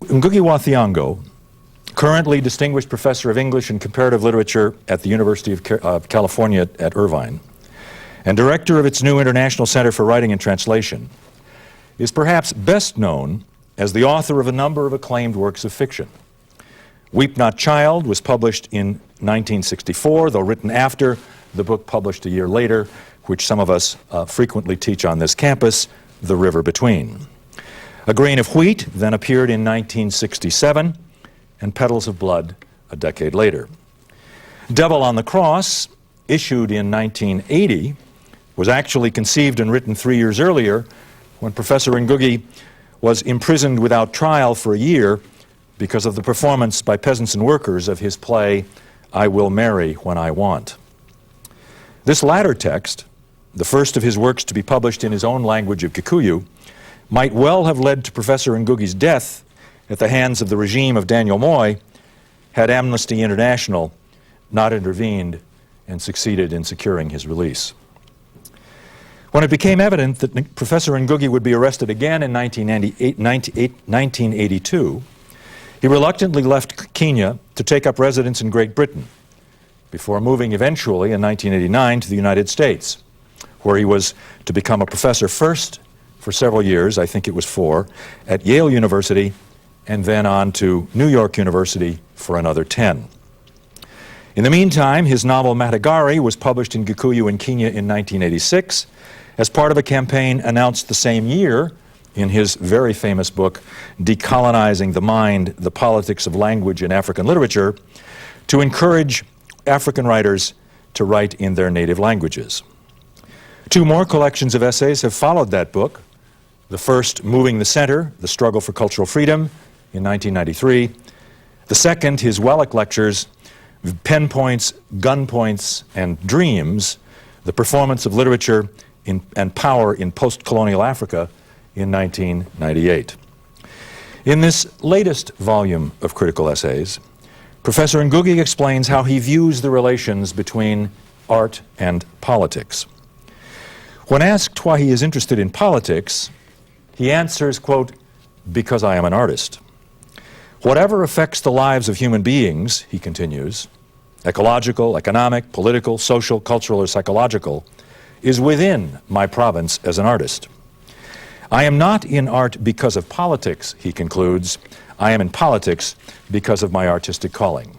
Ngugi wa Thiong'o, currently Distinguished Professor of English and Comparative Literature at the University of California at Irvine, and director of its new International Center for Writing and Translation, is perhaps best known as the author of a number of acclaimed works of fiction. Weep Not Child was published in 1964, though written after the book published a year later, which some of us frequently teach on this campus, The River Between. A Grain of Wheat then appeared in 1967, and Petals of Blood a decade later. Devil on the Cross, issued in 1980, was actually conceived and written 3 years earlier when Professor Ngugi was imprisoned without trial for a year because of the performance by peasants and workers of his play, I Will Marry When I Want. This latter text, the first of his works to be published in his own language of Kikuyu, might well have led to Professor Ngugi's death at the hands of the regime of Daniel Moi had Amnesty International not intervened and succeeded in securing his release. When it became evident that Professor Ngugi would be arrested again in 1982, he reluctantly left Kenya to take up residence in Great Britain, before moving eventually in 1989 to the United States, where he was to become a professor first for several years, I think it was 4, at Yale University, and then on to New York University for another 10. In the meantime, his novel Matagari was published in Gikuyu in Kenya in 1986 as part of a campaign announced the same year in his very famous book, Decolonizing the Mind, The Politics of Language in African Literature, to encourage African writers to write in their native languages. 2 more collections of essays have followed that book. The first, Moving the Center, The Struggle for Cultural Freedom, in 1993. The second, his Wellick Lectures, Pen Points, Gun Points, and Dreams, The Performance of Literature and Power in Post-Colonial Africa, in 1998. In this latest volume of critical essays, Professor Ngugi explains how he views the relations between art and politics. When asked why he is interested in politics, he answers, quote, because I am an artist. Whatever affects the lives of human beings, he continues, ecological, economic, political, social, cultural, or psychological, is within my province as an artist. I am not in art because of politics, he concludes. I am in politics because of my artistic calling.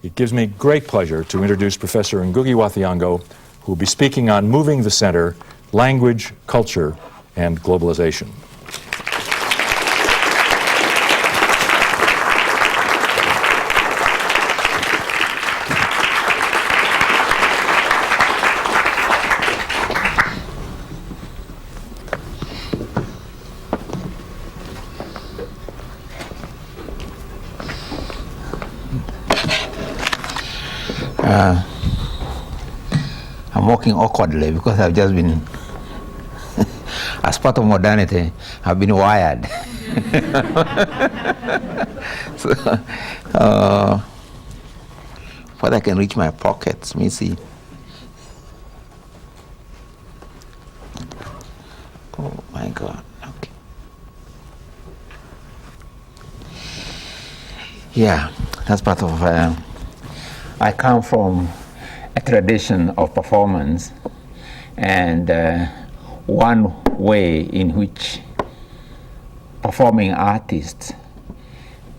It gives me great pleasure to introduce Professor Ngugi wa Thiong'o, who will be speaking on Moving the Center, Language, Culture, and Globalization. I'm walking awkwardly because I've just been, as part of modernity, I've been wired. So, but I can reach my pockets. Let me see. Oh my God. Okay. Yeah, that's part of. I come from a tradition of performance, and one way in which performing artists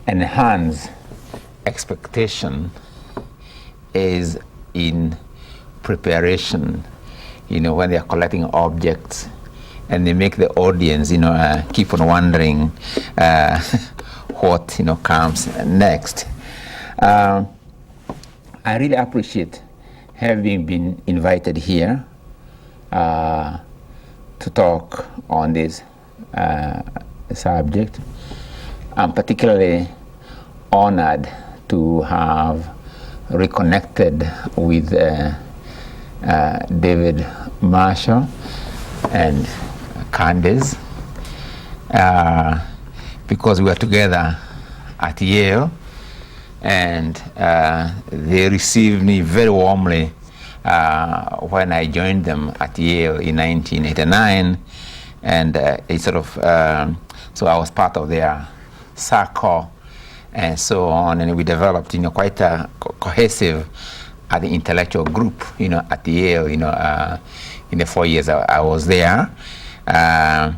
enhance expectation is in preparation, when they are collecting objects and they make the audience, keep on wondering what, comes next. I really appreciate having been invited here to talk on this subject. I'm particularly honored to have reconnected with David Marshall and Candace because we were together at Yale, and they received me very warmly when I joined them at Yale in 1989, and it sort of so I was part of their circle, and so on. And we developed, quite a cohesive the intellectual group, at Yale, in the 4 years I was there. I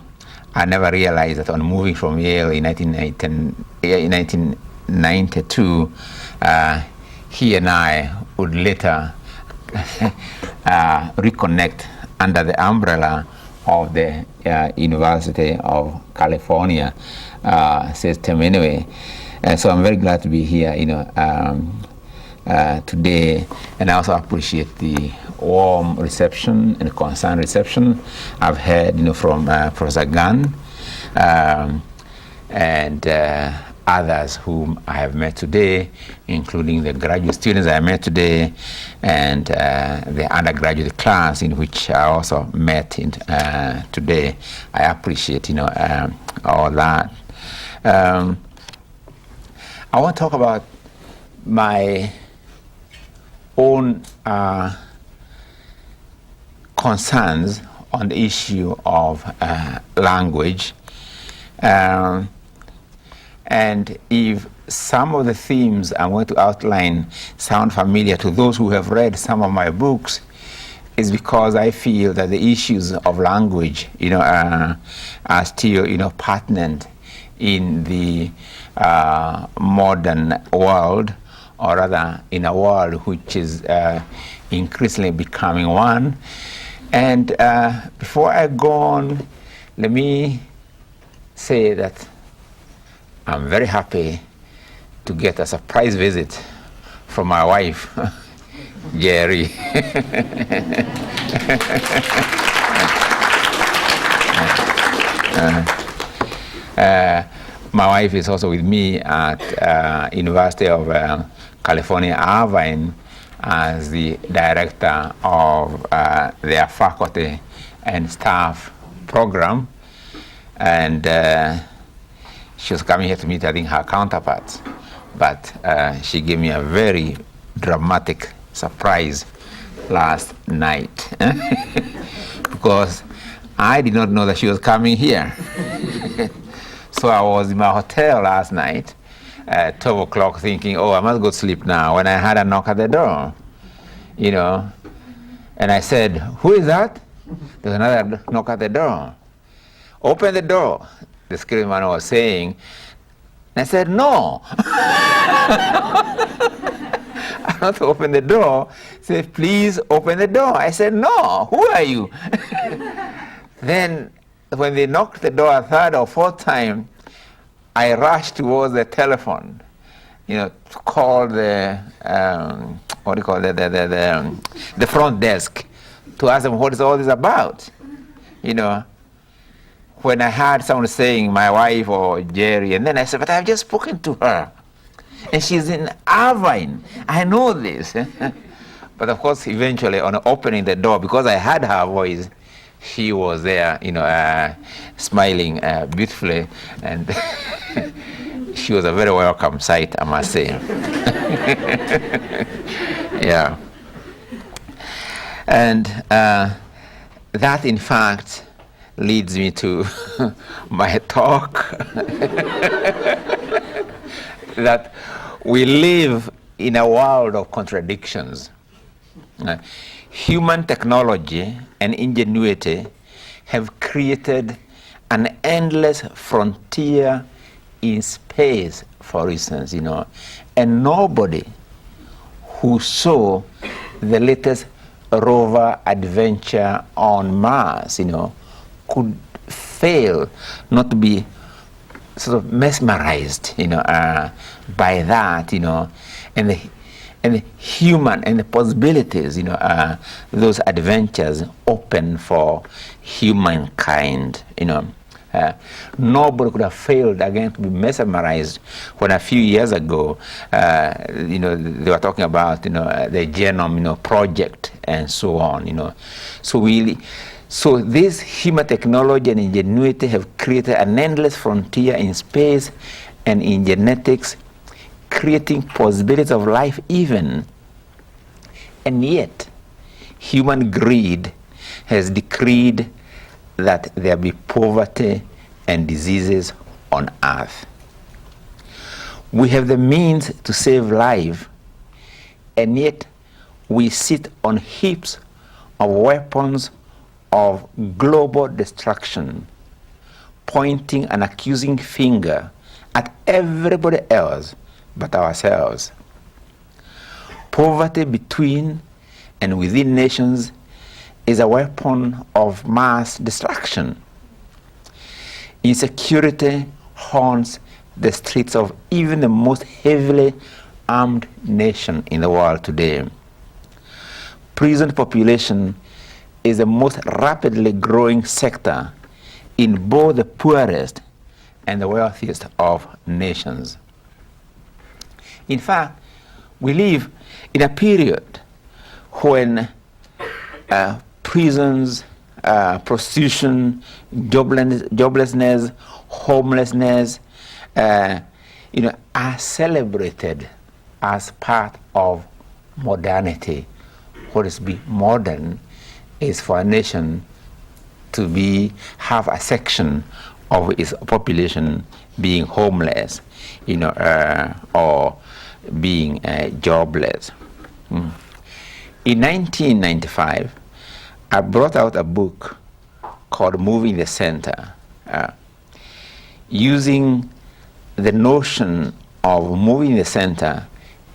never realized that on moving from Yale in 1992, he and I would later reconnect under the umbrella of the University of California system anyway. So I'm very glad to be here, today, and I also appreciate the warm reception and concerned reception I've had, from Professor Gunn and others whom I have met today, including the graduate students I met today and the undergraduate class in which I also met today. I appreciate, all that. I want to talk about my own concerns on the issue of language. And if some of the themes I'm going to outline sound familiar to those who have read some of my books, is because I feel that the issues of language, are still, pertinent in the modern world, or rather in a world which is increasingly becoming one. And before I go on, let me say that I'm very happy to get a surprise visit from my wife, Jerry. My wife is also with me at University of California, Irvine, as the director of their faculty and staff program. And she was coming here to meet, I think, her counterparts. But she gave me a very dramatic surprise last night because I did not know that she was coming here. So I was in my hotel last night at 12 o'clock thinking, oh, I must go to sleep now, when I had a knock at the door, And I said, who is that? There's another knock at the door. Open the door, the screaming man was saying. And I said, no. I want to open the door. He said, please open the door. I said, no, who are you? Then when they knocked the door a third or fourth time, I rushed towards the telephone, to call the, the front desk to ask them what is all this about, When I heard someone saying my wife or Jerry, and then I said, but I've just spoken to her, and she's in Irvine. I know this. But of course, eventually, on opening the door, because I heard her voice, she was there, smiling beautifully, and she was a very welcome sight, I must say. Yeah. And that, in fact, leads me to my talk. That we live in a world of contradictions. Human technology and ingenuity have created an endless frontier in space, for instance, and nobody who saw the latest rover adventure on Mars, could fail not to be sort of mesmerized, by that, and the human and the possibilities, those adventures open for humankind, Nobody could have failed again to be mesmerized when a few years ago, they were talking about, the genome, project and so on, So this human technology and ingenuity have created an endless frontier in space and in genetics, creating possibilities of life even. And yet, human greed has decreed that there be poverty and diseases on earth. We have the means to save life, and yet we sit on heaps of weapons of global destruction, pointing an accusing finger at everybody else but ourselves. Poverty between and within nations is a weapon of mass destruction. Insecurity haunts the streets of even the most heavily armed nation in the world today. Prison population is the most rapidly growing sector in both the poorest and the wealthiest of nations. In fact, we live in a period when prisons, prostitution, joblessness, homelessness, are celebrated as part of modernity. What is be modern is for a nation to have a section of its population being homeless, or being jobless. In 1995, I brought out a book called Moving the Center, using the notion of moving the center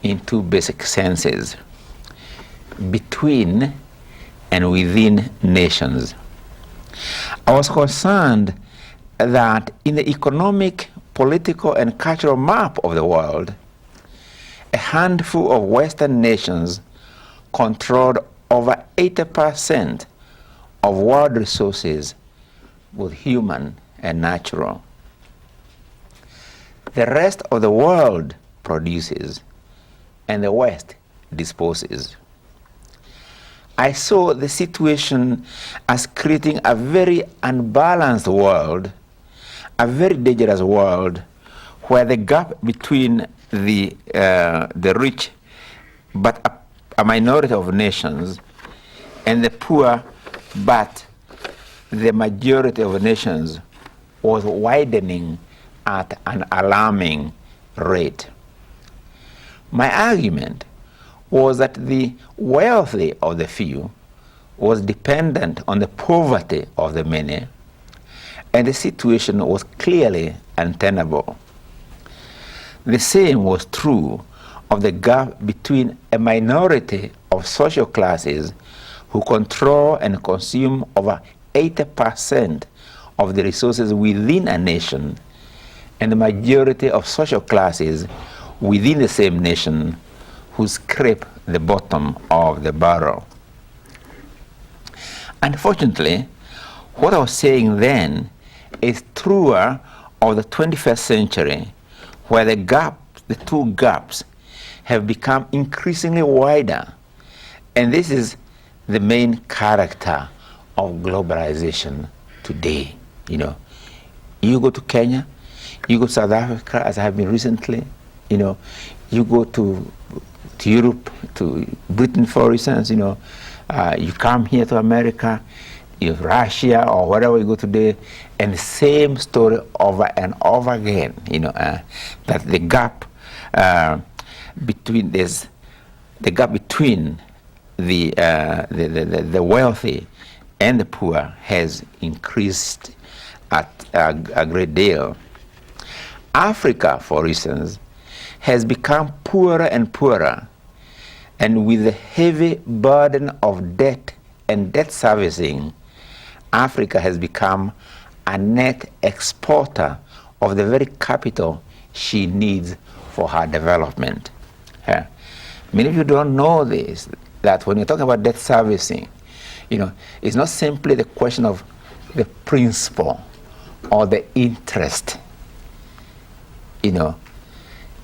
in two basic senses: between and within nations. I was concerned that in the economic, political, and cultural map of the world, a handful of Western nations controlled over 80% of world resources, both human and natural. The rest of the world produces, and the West disposes. I saw the situation as creating a very unbalanced world, a very dangerous world, where the gap between the rich but a minority of nations and the poor but the majority of nations was widening at an alarming rate. My argument was that the wealthy of the few was dependent on the poverty of the many, and the situation was clearly untenable. The same was true of the gap between a minority of social classes who control and consume over 80% of the resources within a nation, and the majority of social classes within the same nation who scrape the bottom of the barrel. Unfortunately, what I was saying then is truer of the 21st century, where the two gaps have become increasingly wider. And this is the main character of globalization today. You go to Kenya, you go to South Africa, as I have been recently, you go to Europe, to Britain, for instance, you come here to America, Russia, or wherever you go today, and the same story over and over again, that the gap between the wealthy and the poor has increased at a great deal. Africa, for instance, has become poorer and poorer, and with the heavy burden of debt and debt servicing, Africa has become a net exporter of the very capital she needs for her development. Many of you don't know this, that when you're talking about debt servicing, it's not simply the question of the principal or the interest.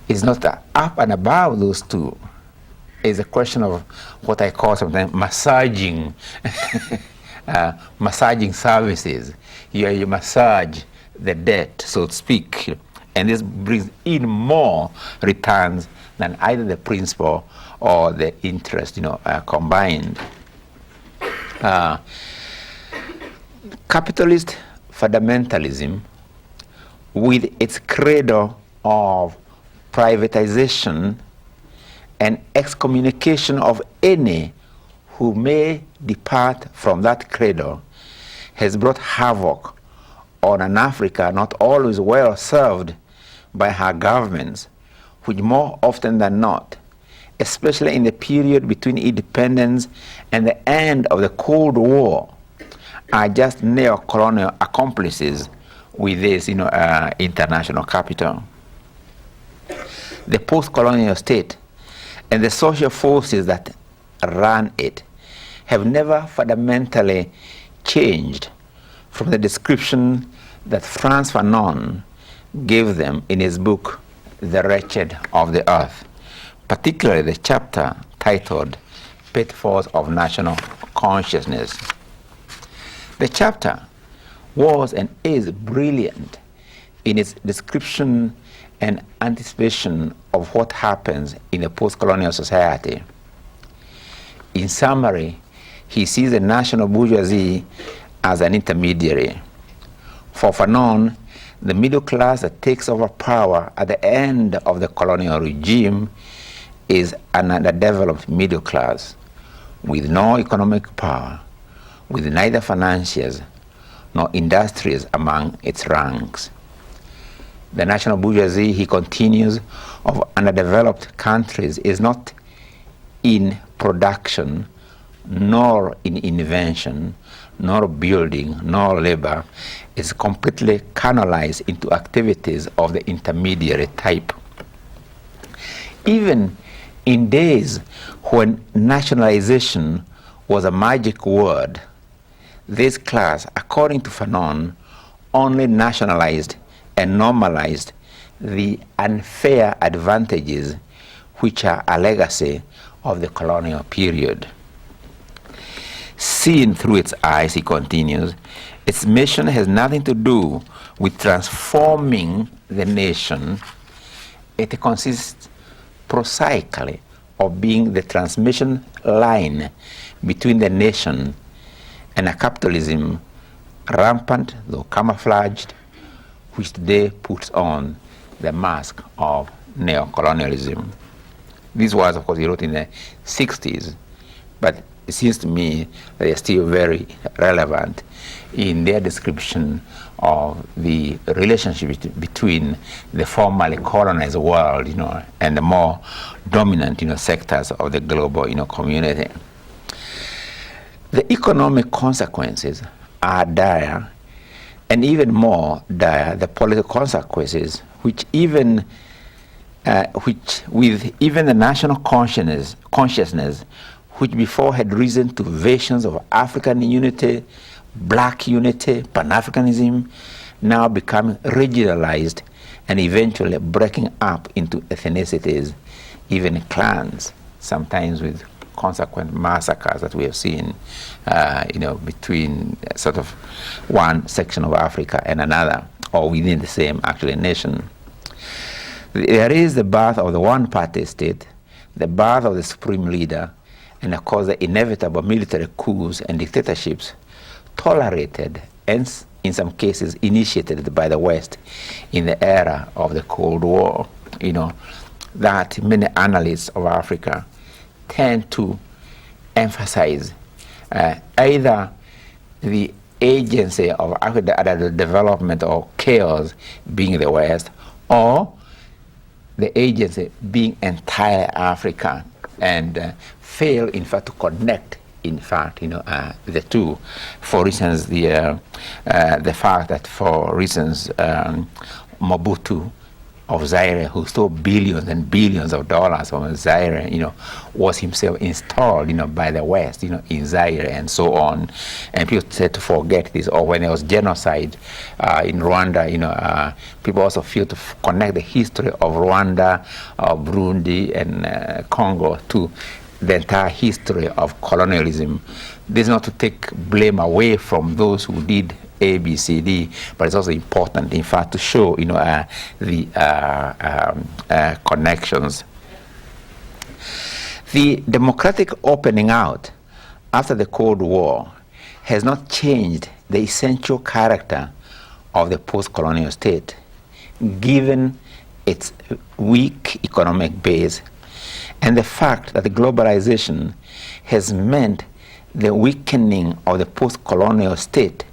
It's not up and above those two. It's a question of what I call sometimes massaging, massaging services. You massage the debt, so to speak, and this brings in more returns than either the principal or the interest, combined. Capitalist fundamentalism, with its credo of privatization, and excommunication of any who may depart from that credo has brought havoc on an Africa not always well served by her governments, which more often than not, especially in the period between independence and the end of the Cold War, are just neo-colonial accomplices with this international capital. The post-colonial state and the social forces that run it have never fundamentally changed from the description that Frantz Fanon gave them in his book, The Wretched of the Earth, particularly the chapter titled Pitfalls of National Consciousness. The chapter was and is brilliant in its description and anticipation of what happens in a post-colonial society. In summary, he sees the national bourgeoisie as an intermediary. For Fanon, the middle class that takes over power at the end of the colonial regime is an underdeveloped middle class with no economic power, with neither financiers nor industries among its ranks. The national bourgeoisie, he continues, of underdeveloped countries is not in production, nor in invention, nor building, nor labor. It's completely canalized into activities of the intermediary type. Even in days when nationalization was a magic word, this class, according to Fanon, only nationalized and normalized the unfair advantages which are a legacy of the colonial period. Seen through its eyes, he continues, its mission has nothing to do with transforming the nation. It consists prosaically of being the transmission line between the nation and a capitalism rampant though camouflaged, which today puts on the mask of neocolonialism. These words, of course, he wrote in the 60s, but it seems to me they are still very relevant in their description of the relationship between the formerly colonized world, and the more dominant, sectors of the global, community. The economic consequences are dire, and even more dire the political consequences, which with even the national consciousness, which before had risen to visions of African unity, black unity, Pan-Africanism, now becoming regionalized and eventually breaking up into ethnicities, even clans, sometimes with consequent massacres that we have seen, between sort of one section of Africa and another, or within the same actually nation. There is the birth of the one-party state, the birth of the supreme leader, and of course the inevitable military coups and dictatorships tolerated and in some cases initiated by the West in the era of the Cold War, that many analysts of Africa tend to emphasize either the agency of the development or chaos being the West, or the agency being entirely African, and fail, in fact, to connect, the two. For instance, the fact that, for instance, Mobutu of Zaire, who stole billions and billions of dollars from Zaire, was himself installed, by the West, in Zaire and so on. And people tend to forget this. Or when there was genocide in Rwanda, people also fail to connect the history of Rwanda, Burundi, and Congo to the entire history of colonialism. This is not to take blame away from those who did A, B, C, D, but it's also important, in fact, to show, the connections. The democratic opening out after the Cold War has not changed the essential character of the post-colonial state, given its weak economic base and the fact that the globalization has meant the weakening of the post-colonial state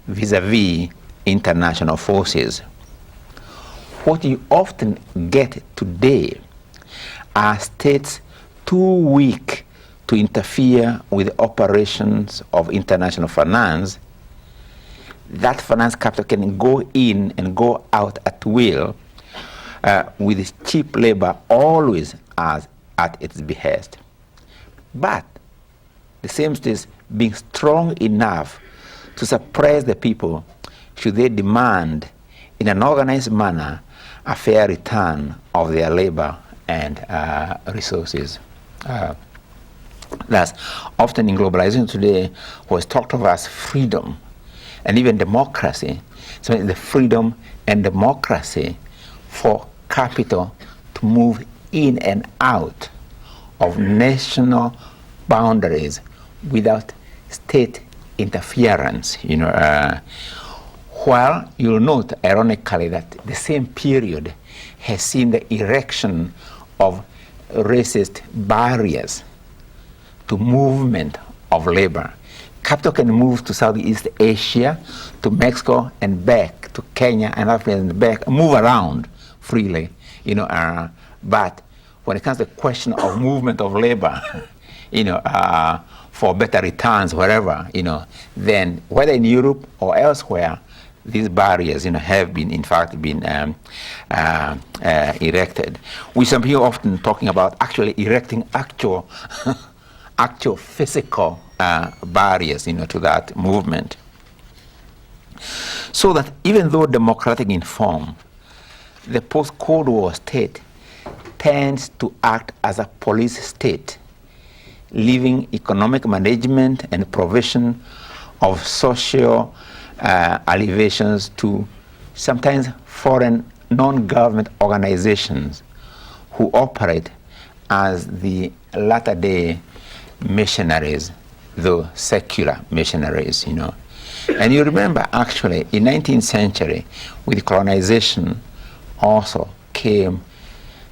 vis-a-vis international forces. What you often get today are states too weak to interfere with the operations of international finance. That finance capital can go in and go out at will with cheap labor always as at its behest. But the same states being strong enough to suppress the people should they demand in an organized manner a fair return of their labor and resources. Thus, often in globalization today was talked of as freedom and even democracy. So the freedom and democracy for capital to move in and out of national boundaries without state interference. While you'll note, ironically, that the same period has seen the erection of racist barriers to movement of labor. Capital can move to Southeast Asia, to Mexico and back, to Kenya and Africa and back, move around freely, but when it comes to the question of movement of labor, for better returns, wherever, then whether in Europe or elsewhere, these barriers, have been, in fact, erected. We some people often talking about actually erecting actual physical barriers, to that movement. So that even though democratic in form, the post-Cold War state tends to act as a police state, leaving economic management and provision of social alleviations to sometimes foreign non-government organizations who operate as the latter-day missionaries, though secular missionaries, And you remember, actually, in 19th century, with colonization, also came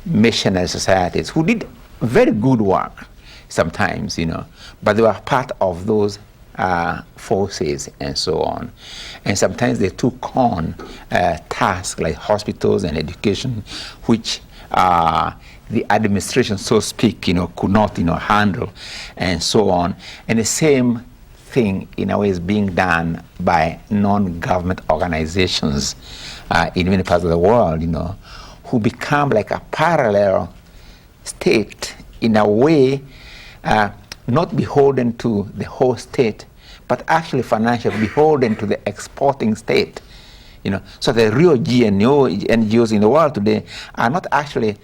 missionary societies who did very good work sometimes, but they were part of those forces and so on. And sometimes they took on tasks like hospitals and education, which the administration, so to speak, could not, handle, and so on. And the same thing, in a way, is being done by non-government organizations in many parts of the world, who become like a parallel state in a way, not beholden to the whole state, but actually financially beholden to the exporting state. So the real NGOs in the world today are not actually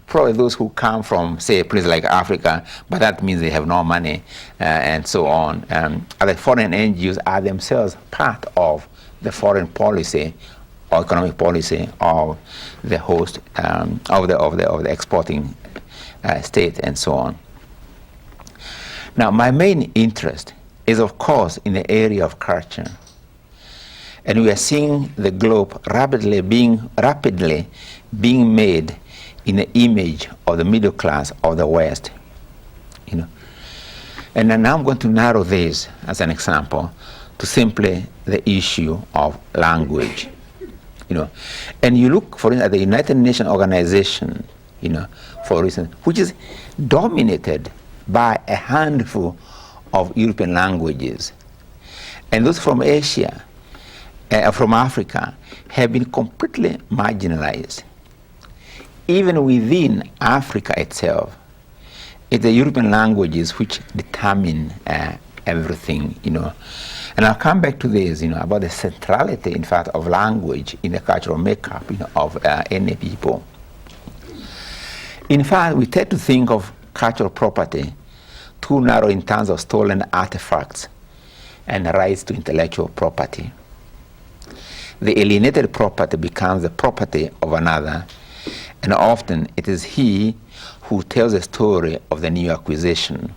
probably those who come from, say, places like Africa, but that means they have no money and so on. Other foreign NGOs are themselves part of the foreign policy or economic policy of the host of the exporting state and so on. Now, my main interest is, of course, in the area of culture. And we are seeing the globe rapidly being made in the image of the middle class of the West. And then I'm going to narrow this as an example to simply the issue of language. And you look, for instance, at the United Nations organization, for instance, which is dominated by a handful of European languages. And those from Asia, from Africa, have been completely marginalized. Even within Africa itself, it's the European languages which determine everything, And I'll come back to this, about the centrality, in fact, of language in the cultural makeup, of any people. In fact, we tend to think of cultural property too narrow in terms of stolen artifacts and rights to intellectual property. The alienated property becomes the property of another, and often it is he who tells the story of the new acquisition.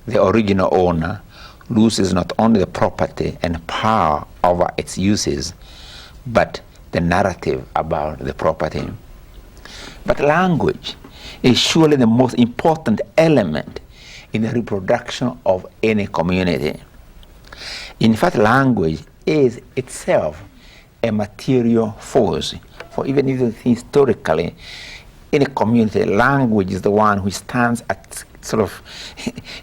The original owner loses not only the property and power over its uses, but the narrative about the property. But language is surely the most important element in the reproduction of any community. In fact, language is itself a material force. For even if historically, in a community, language is the one which stands at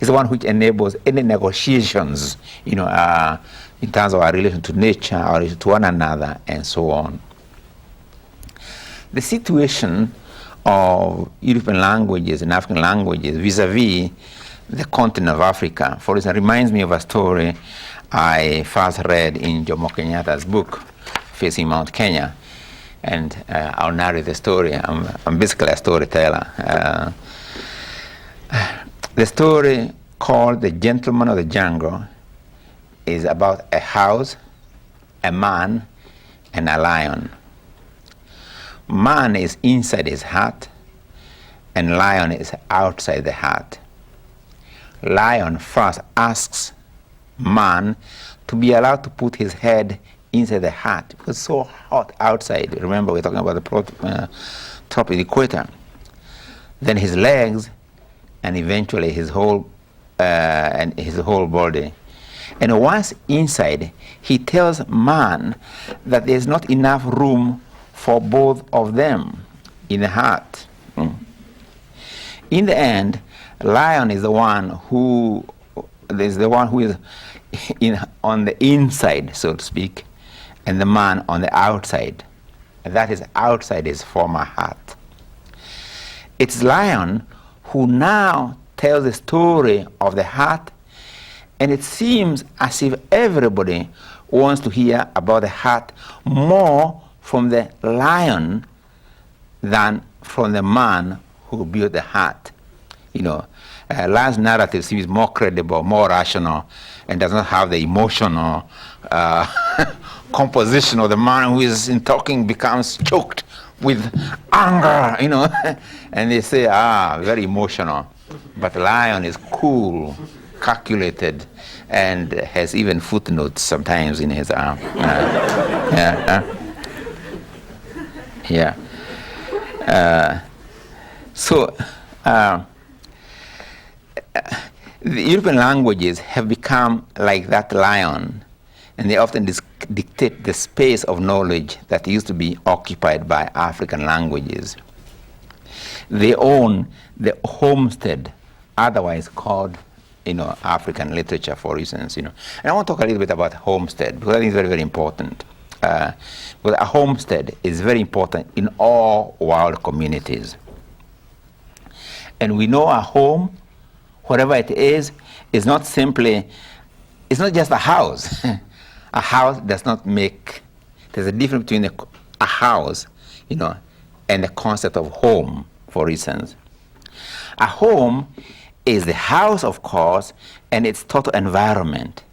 is the one which enables any negotiations, in terms of our relation to nature, or to one another, and so on. The situation of European languages and African languages vis-a-vis the continent of Africa, for instance, reminds me of a story I first read in Jomo Kenyatta's book, Facing Mount Kenya. And I'll narrate the story. I'm basically a storyteller. The story called The Gentleman of the Jungle is about a house, a man, and a lion. Man is inside his hut, and lion is outside the hut. Lion first asks man to be allowed to put his head inside the hut because it's so hot outside. Remember, we're talking about the tropical equator. Then his legs, and eventually his whole body. And once inside, he tells man that there's not enough room for both of them in the hut. In the end, lion is the one who is on the inside, so to speak, and the man on the outside. And that is outside his former hut. It's lion who now tells the story of the hut, and it seems as if everybody wants to hear about the hut more from the lion than from the man who built the hut. Lion's narrative seems more credible, more rational, and does not have the emotional composition of the man who is in talking becomes choked with anger, and they say, very emotional. But lion is cool, calculated, and has even footnotes sometimes in his arm. The European languages have become like that lion, and they often dictate the space of knowledge that used to be occupied by African languages. They own the homestead, otherwise called, African literature, for instance. And I want to talk a little bit about homestead because I think it's very, very important. Because a homestead is very important in all world communities. And we know a home, whatever it is not simply, it's not just a house. A house does not make, there's a difference between a house, and the concept of home, for instance. A home is the house, of course, and its total environment.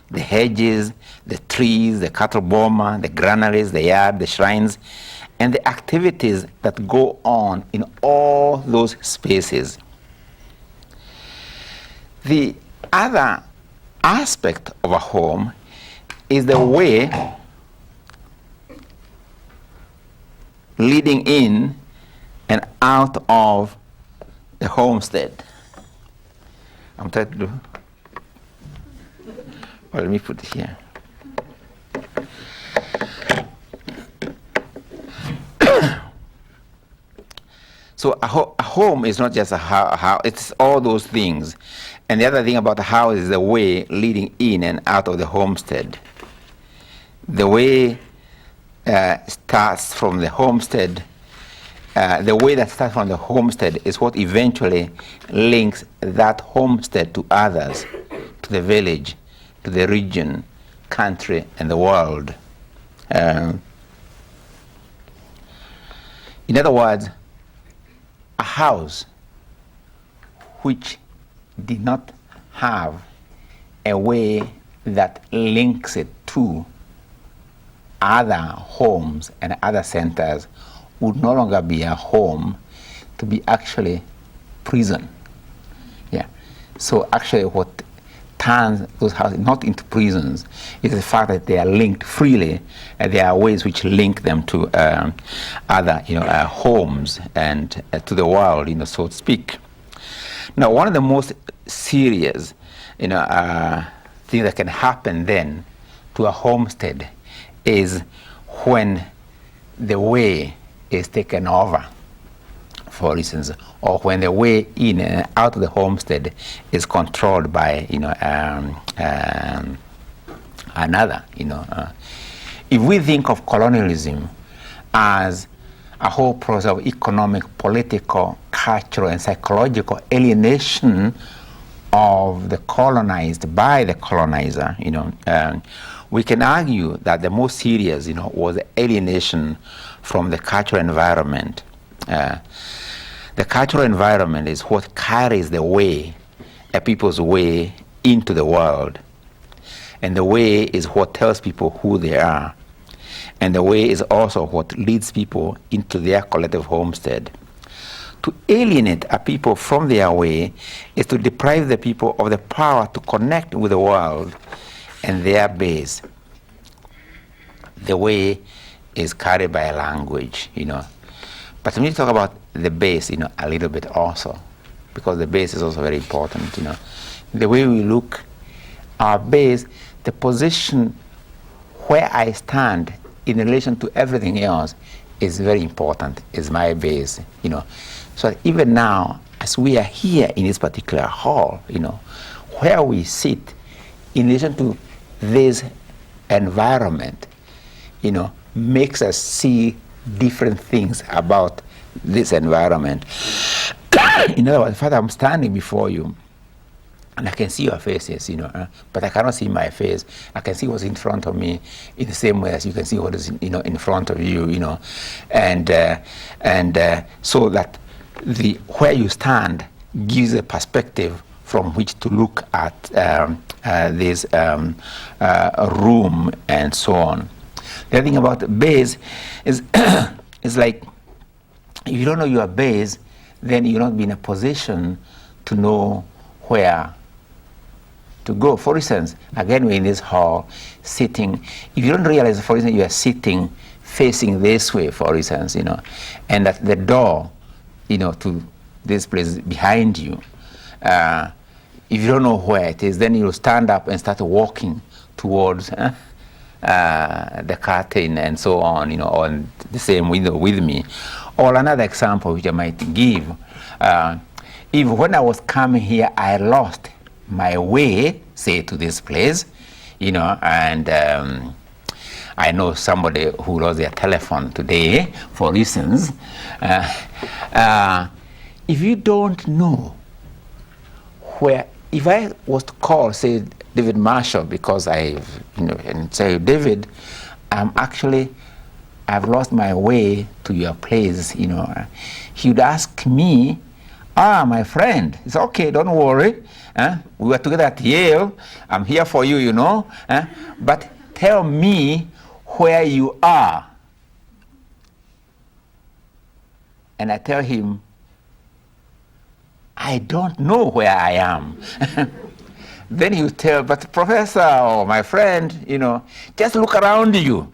The hedges, the trees, the cattle boma, the granaries, the yard, the shrines, and the activities that go on in all those spaces. The other aspect of a home is the way leading in and out of the homestead. I'm trying to do. Well, let me put it here. So a home is not just a house, it's all those things. And the other thing about a house is the way leading in and out of the homestead. The way starts from the homestead, the way that starts from the homestead is what eventually links that homestead to others, to the village, to the region, country, and the world. In other words, a house which did not have a way that links it to other homes and other centers would no longer be a home, to be actually prison. So actually what turns those houses not into prisons is the fact that they are linked freely, and there are ways which link them to other, homes and to the world, so to speak. Now, one of the most serious, thing that can happen then to a homestead is when the way is taken over, for instance, or when the way in and out of the homestead is controlled by another. If we think of colonialism as a whole process of economic, political, cultural, and psychological alienation of the colonized by the colonizer, we can argue that the most serious, was the alienation from the cultural environment. The cultural environment is what carries the way, a people's way into the world. And the way is what tells people who they are. And the way is also what leads people into their collective homestead. To alienate a people from their way is to deprive the people of the power to connect with the world and their base. The way is carried by a language, But let me talk about the base, a little bit also, because the base is also very important, The way we look, our base, the position where I stand in relation to everything else is very important, is my base, So even now, as we are here in this particular hall, where we sit in relation to this environment, makes us see different things about this environment. In other words, the fact I'm standing before you, and I can see your faces, but I cannot see my face. I can see what's in front of me in the same way as you can see what is, in front of you, and so that where you stand gives a perspective from which to look at this room and so on. The other thing about the base is, is like, if you don't know your base, then you'll not be in a position to know where to go. For instance, again, we're in this hall, sitting. If you don't realize, for instance, you are sitting facing this way, for instance, and that the door, to this place behind you, if you don't know where it is, then you'll stand up and start walking towards the curtain and so on, on the same window with me. Or another example which I might give, if when I was coming here, I lost my way, say, to this place, and I know somebody who lost their telephone today, for instance. If you don't know where, if I was to call, say, David Marshall, because and say, David, I've lost my way to your place, he would ask me, my friend, it's okay, don't worry. We were together at Yale. I'm here for you, but tell me where you are. And I tell him, I don't know where I am. Then he would tell, but Professor, or my friend, just look around you.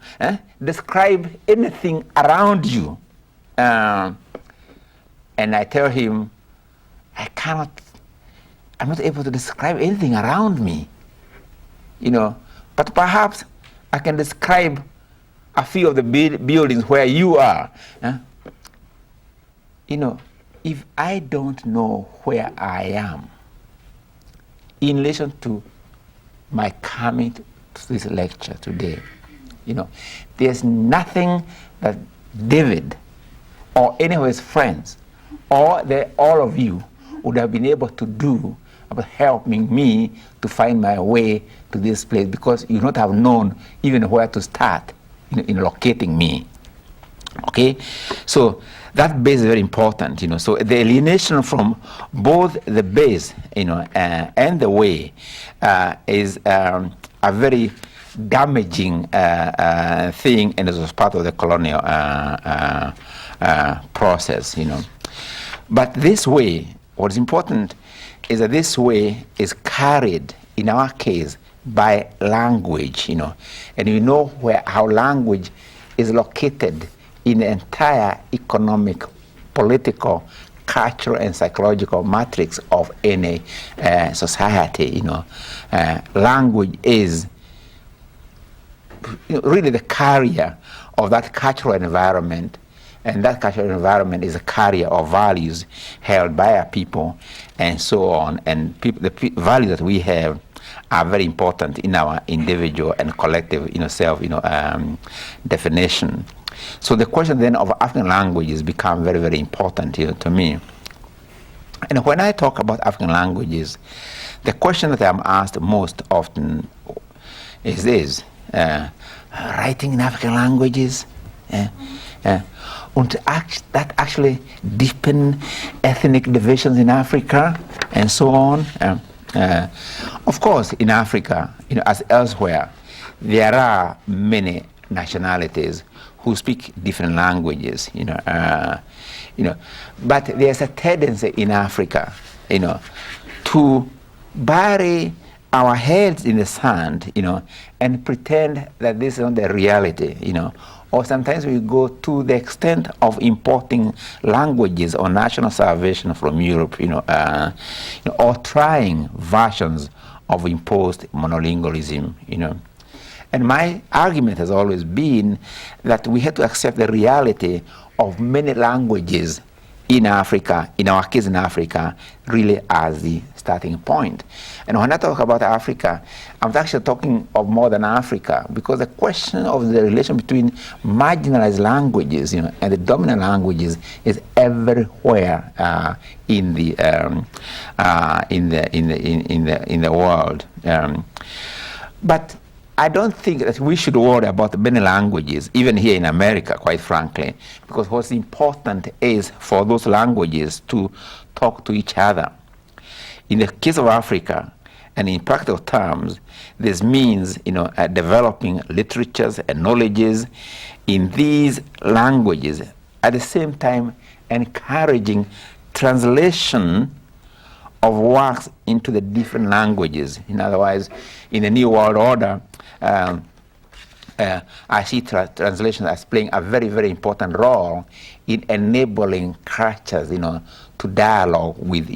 Describe anything around you. And I tell him, I'm not able to describe anything around me. But perhaps I can describe a few of the buildings where you are. If I don't know where I am in relation to my coming to this lecture today, there's nothing that David or any of his friends or all of you would have been able to do about helping me to find my way to this place, because you would not have known even where to start in locating me. Okay, so that base is very important, So the alienation from both the base, and the way is a very damaging thing, and it was part of the colonial process, But this way, what is important is that this way is carried in our case, by language, and we know how language is located in the entire economic, political, cultural, and psychological matrix of any society. Language is really the carrier of that cultural environment, and that cultural environment is a carrier of values held by our people, and so on. And the values that we have are very important in our individual and collective, self, definition. So the question then of African languages become very, very important to me. And when I talk about African languages, the question that I'm asked most often is this: writing in African languages, that actually deepen ethnic divisions in Africa, and so on. Of course, in Africa, as elsewhere, there are many nationalities who speak different languages, but there's a tendency in Africa, to bury our heads in the sand, and pretend that this is not the reality, Or sometimes we go to the extent of importing languages or national salvation from Europe, or trying versions of imposed monolingualism, And my argument has always been that we have to accept the reality of many languages in Africa, in our case in Africa, really as the starting point. And when I talk about Africa, I'm actually talking of more than Africa, because the question of the relation between marginalized languages, and the dominant languages is everywhere in the world. But I don't think that we should worry about many languages, even here in America, quite frankly, because what's important is for those languages to talk to each other. In the case of Africa, and in practical terms, this means, developing literatures and knowledges in these languages, at the same time encouraging translation of works into the different languages. In other words, in the New World Order, I see translation as playing a very, very important role in enabling cultures, to dialogue with,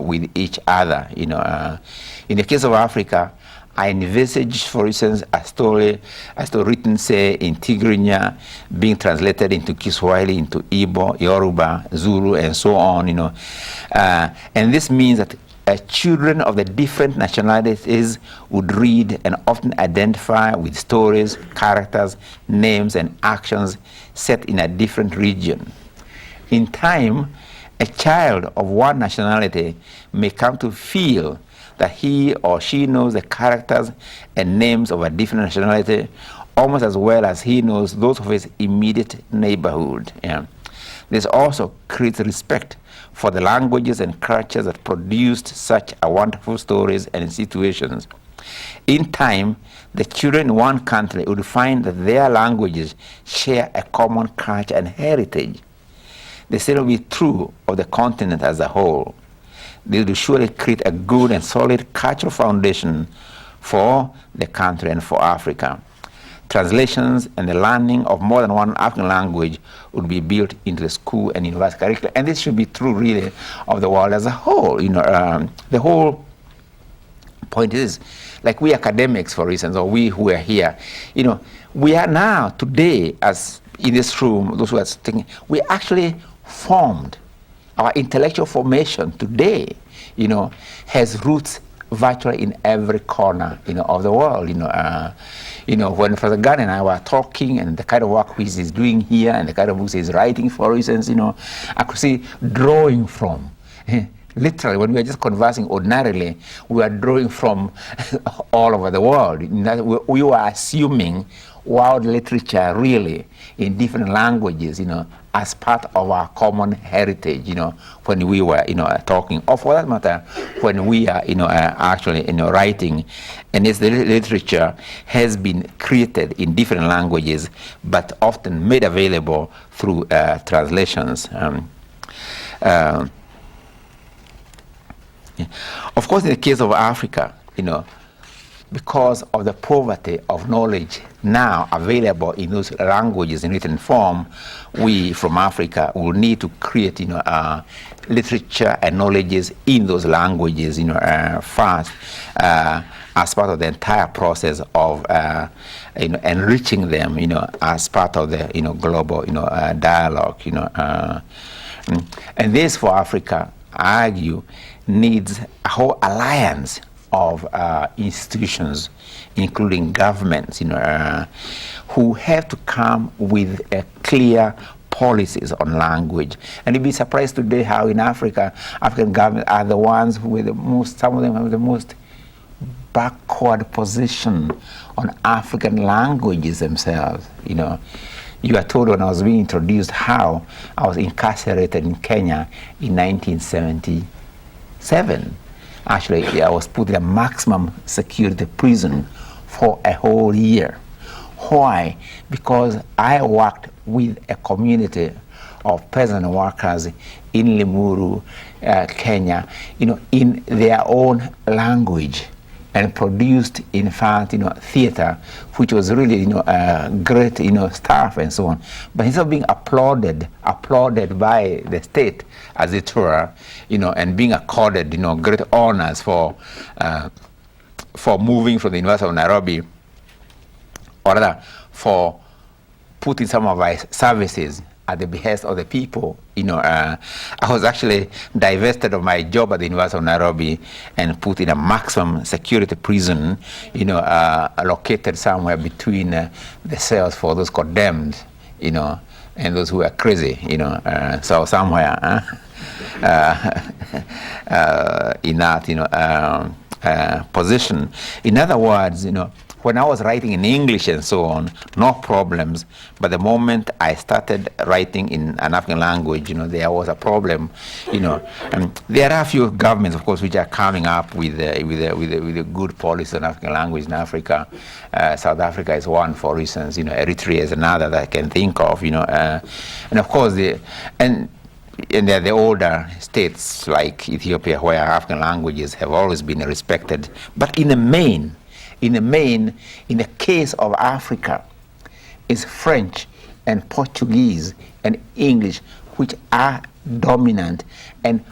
with each other. In the case of Africa, I envisage, for instance, a story written, say, in Tigrinya, being translated into Kiswahili, into Igbo, Yoruba, Zulu, and so on. And this means that children of the different nationalities would read and often identify with stories, characters, names, and actions set in a different region. In time, a child of one nationality may come to feel that he or she knows the characters and names of a different nationality almost as well as he knows those of his immediate neighborhood. This also creates respect for the languages and cultures that produced such a wonderful stories and situations. In time, the children in one country would find that their languages share a common culture and heritage. The same will be true of the continent as a whole. They will surely create a good and solid cultural foundation for the country and for Africa. Translations and the learning of more than one African language would be built into the school and university curriculum. And this should be true, really, of the world as a whole. The whole point is, like we academics, for instance, or we who are here, we are now, today, as in this room, those who are thinking, we actually formed, our intellectual formation today, has roots virtually in every corner, of the world. When Professor Gunn and I were talking, and the kind of work he's doing here, and the kind of books he's writing, for instance, I could see drawing from. Literally, when we were just conversing ordinarily, we were drawing from all over the world. We were assuming world literature, really, in different languages, as part of our common heritage, when we were, talking, or for that matter, when we are, actually, writing. And this literature has been created in different languages, but often made available through translations. Of course, in the case of Africa, because of the poverty of knowledge now available in those languages in written form, we from Africa will need to create, literature and knowledges in those languages, first, as part of the entire process of, enriching them, as part of the, global, dialogue, and this for Africa, I argue, needs a whole alliance of institutions, including governments, who have to come with clear policies on language. And you'd be surprised today how in Africa, African governments are the ones who with the most, some of them have the most backward position on African languages themselves. You are told when I was being introduced how I was incarcerated in Kenya in 1977. Actually, I was put in a maximum security prison for a whole year. Why? Because I worked with a community of peasant workers in Limuru, Kenya, in their own language, and produced, in fact, theater, which was really, great, stuff and so on. But instead of being applauded by the state, as it were, and being accorded, great honors for moving from the University of Nairobi, or rather, for putting some of our services at the behest of the people. I was actually divested of my job at the University of Nairobi and put in a maximum security prison, located somewhere between the cells for those condemned, and those who are crazy, so somewhere in that, position. In other words, when I was writing in English and so on, no problems. But the moment I started writing in an African language, there was a problem. And there are a few governments, of course, which are coming up with a good policy on African language in Africa. South Africa is one, for instance. Eritrea is another that I can think of. And of course, and they're the older states like Ethiopia, where African languages have always been respected. But in the main, in the case of Africa, is French and Portuguese and English, which are dominant, and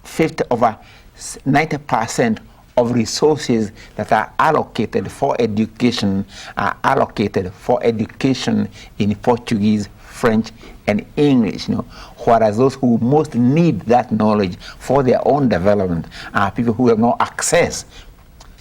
90% of resources that are allocated for education are allocated for education in Portuguese, French, and English. Whereas those who most need that knowledge for their own development are people who have no access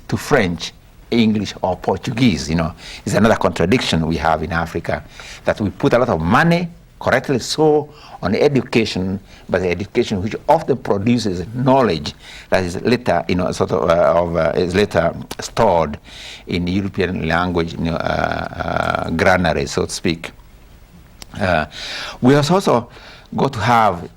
to French, English, or Portuguese. It's another contradiction we have in Africa, that we put a lot of money, correctly so, on education, but the education which often produces knowledge that is later, is later stored in European language, granaries, so to speak. We also got to have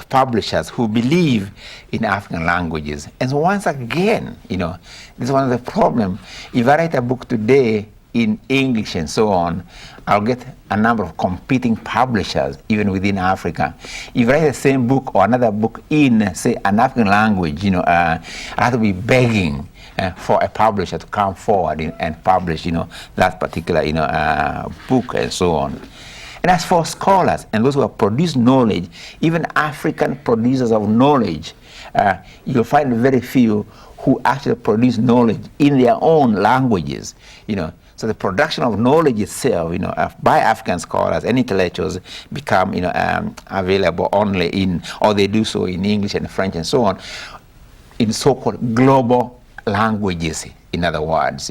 publishers who believe in African languages. And once again, this is one of the problems. If I write a book today in English and so on, I'll get a number of competing publishers, even within Africa. If I write the same book or another book in, say, an African language, I have to be begging for a publisher to come forward and publish, that particular, book and so on. And as for scholars and those who have produced knowledge, even African producers of knowledge, you'll find very few who actually produce knowledge in their own languages. So the production of knowledge itself, by African scholars and intellectuals become, available only in, or they do so in English and French and so on, in so-called global languages, in other words,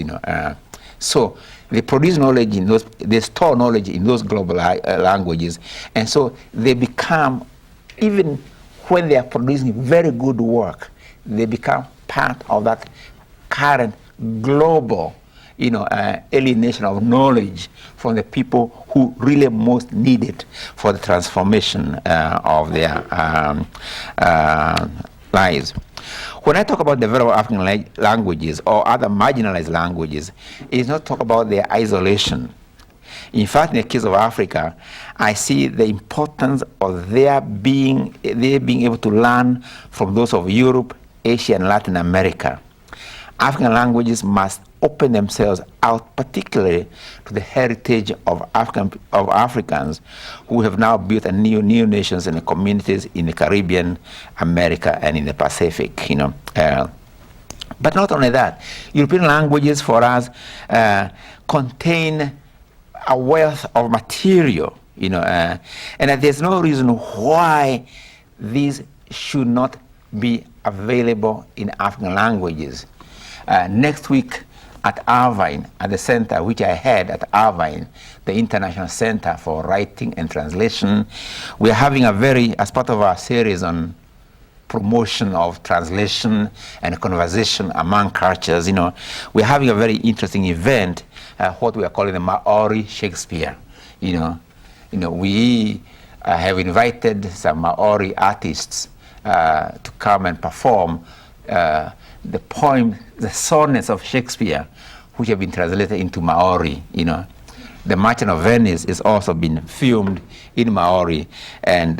So they produce knowledge in those, they store knowledge in those global languages, and so they become, even when they are producing very good work, they become part of that current global, alienation of knowledge from the people who really most need it for the transformation of their lives. When I talk about developed African languages or other marginalized languages, it's not talk about their isolation. In fact, in the case of Africa, I see the importance of their being able to learn from those of Europe, Asia, and Latin America. African languages must open themselves out, particularly to the heritage of Africans who have now built a new nations and communities in the Caribbean, America, and in the Pacific. But not only that, European languages for us contain a wealth of material, and that there's no reason why these should not be available in African languages. Next week at Irvine, at the center which I had at Irvine, the International Center for Writing and Translation, we're having as part of our series on promotion of translation and conversation among cultures, we're having a very interesting event, what we are calling the Maori Shakespeare. We have invited some Maori artists to come and perform the poem, the sonnets of Shakespeare, which have been translated into Maori. The Merchant of Venice is also been filmed in Maori, and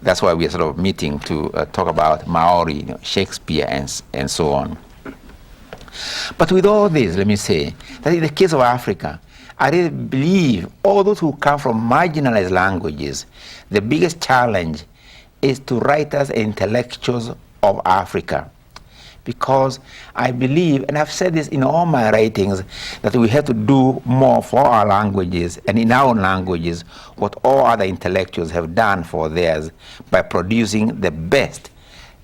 that's why we are sort of meeting to talk about Maori, Shakespeare, and so on. But with all this, let me say that in the case of Africa, I really believe all those who come from marginalized languages, the biggest challenge is to writers and intellectuals of Africa. Because I believe, and I've said this in all my writings, that we have to do more for our languages and in our own languages what all other intellectuals have done for theirs by producing the best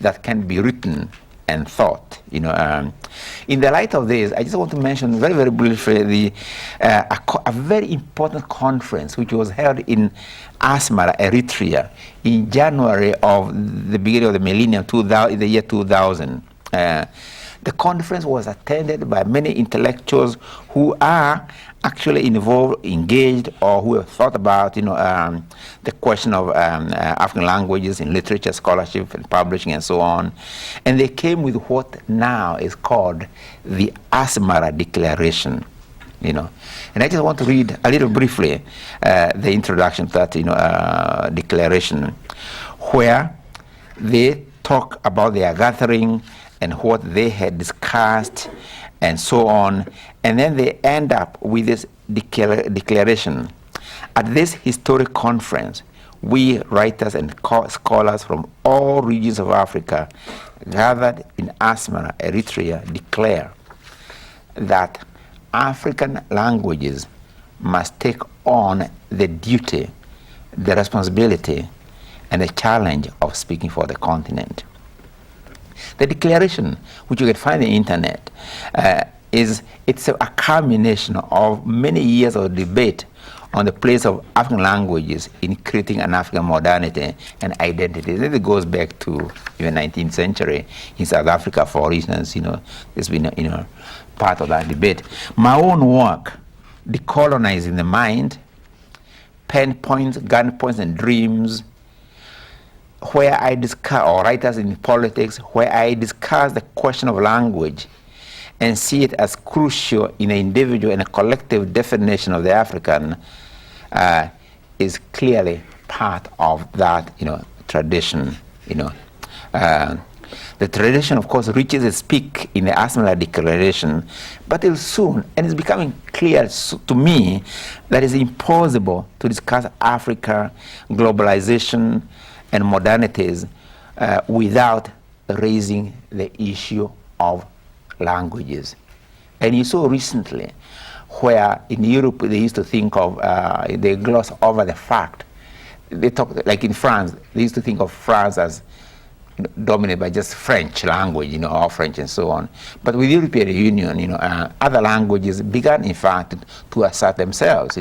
that can be written and thought. In the light of this, I just want to mention very, very briefly a very important conference which was held in Asmara, Eritrea, in January of the beginning of the millennium, in the year 2000. The conference was attended by many intellectuals who are actually involved, engaged, or who have thought about, the question of African languages in literature, scholarship, and publishing, and so on. And they came with what now is called the Asmara Declaration. And I just want to read a little briefly the introduction to that, declaration, where they talk about their gathering and what they had discussed and so on, and then they end up with this declaration. At this historic conference, we writers and scholars from all regions of Africa gathered in Asmara, Eritrea, declare that African languages must take on the duty, the responsibility, and the challenge of speaking for the continent. The declaration, which you can find on the internet, it's a culmination of many years of debate on the place of African languages in creating an African modernity and identity. It goes back to the 19th century in South Africa, for instance. There's been part of that debate. My own work, Decolonizing the Mind, Pen Points, Gun Points, and Dreams, where I discuss, or Writers in Politics, where I discuss the question of language and see it as crucial in an individual and a collective definition of the African, is clearly part of that, tradition. The tradition, of course, reaches its peak in the Asmara Declaration, but it'll soon, and it's becoming clear to me that it's impossible to discuss Africa, globalization, and modernities without raising the issue of languages. And you saw recently where in Europe they used to think of, they gloss over the fact, they talk, like in France, they used to think of France as dominated by just French language, or French and so on. But with the European Union, other languages began, in fact, to assert themselves,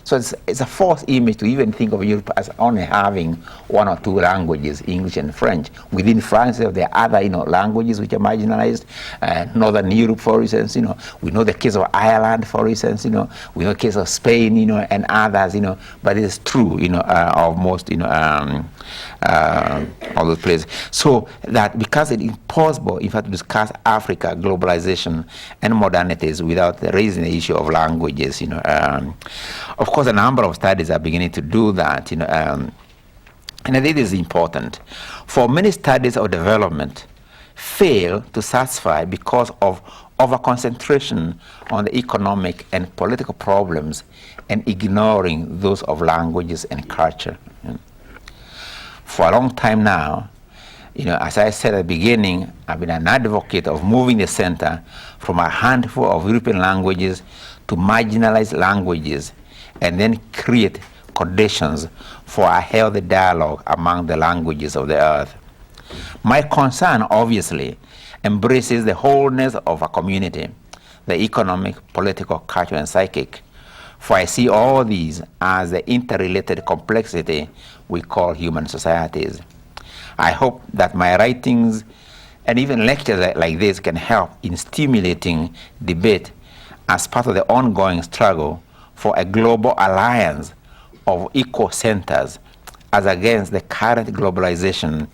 So it's a false image to even think of Europe as only having one or two languages, English and French. Within France, there are other languages which are marginalized. Northern Europe, for instance, we know the case of Ireland, for instance, we know the case of Spain, and others, but it's true, of most, all those places. So that because it is impossible, in fact, to discuss Africa, globalization, and modernities without raising the issue of languages, Of course, a number of studies are beginning to do that, and I think it is important. For many studies of development, fail to satisfy because of over-concentration on the economic and political problems and ignoring those of languages and culture. For a long time now, as I said at the beginning, I've been an advocate of moving the center from a handful of European languages to marginalized languages and then create conditions for a healthy dialogue among the languages of the earth. My concern, obviously, embraces the wholeness of a community, the economic, political, cultural, and psychic, for I see all these as the interrelated complexity we call human societies. I hope that my writings and even lectures like this can help in stimulating debate as part of the ongoing struggle for a global alliance of equal centers as against the current globalization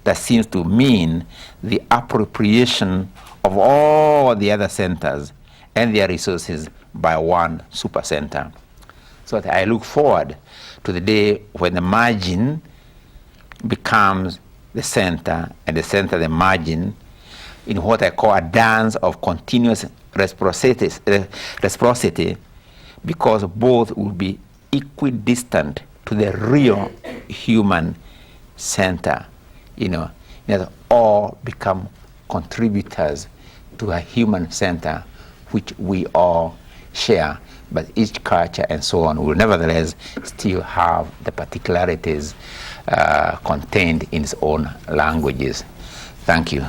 that seems to mean the appropriation of all the other centers and their resources by one supercenter. So that I look forward to the day when the margin becomes the center and the center the margin in what I call a dance of continuous reciprocity, because both will be equidistant to the real human center. That all become contributors to a human center which we all share, but each culture and so on will nevertheless still have the particularities contained in its own languages. Thank you.